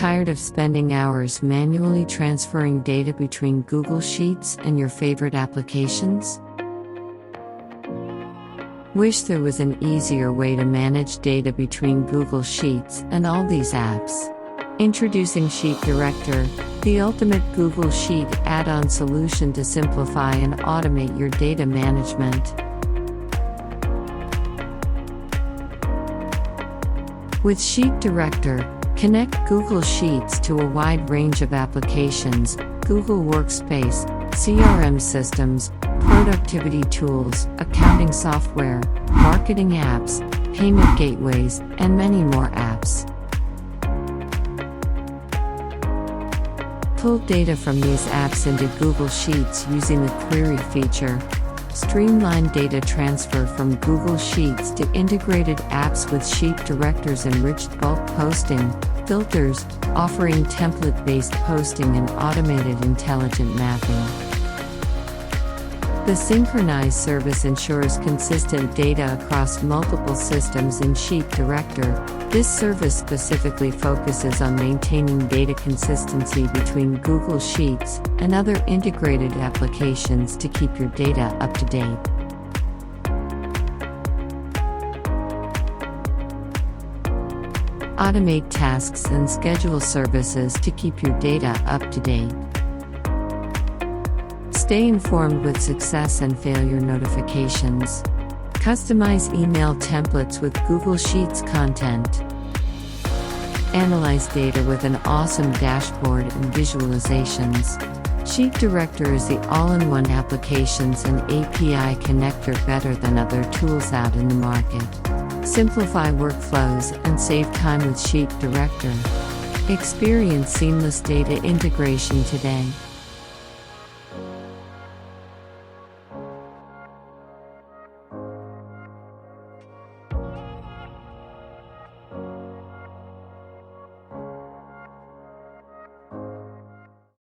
Tired of spending hours manually transferring data between Google Sheets and your favorite applications? Wish there was an easier way to manage data between Google Sheets and all these apps? Introducing Sheet Director, the ultimate Google Sheet add-on solution to simplify and automate your data management. With Sheet Director, connect Google Sheets to a wide range of applications: Google Workspace, CRM systems, productivity tools, accounting software, marketing apps, payment gateways, and many more apps. Pull data from these apps into Google Sheets using the Query feature. Streamline data transfer from Google Sheets to integrated apps with Sheet Director's enriched bulk posting, filters, offering template-based posting and automated intelligent mapping. The Synchronize service ensures consistent data across multiple systems in Sheet Director. This service specifically focuses on maintaining data consistency between Google Sheets and other integrated applications to keep your data up to date. Automate tasks and schedule services to keep your data up to date. Stay informed with success and failure notifications. Customize email templates with Google Sheets content. Analyze data with an awesome dashboard and visualizations. Sheet Director is the all-in-one applications and API connector better than other tools out in the market. Simplify workflows and save time with Sheet Director. Experience seamless data integration today.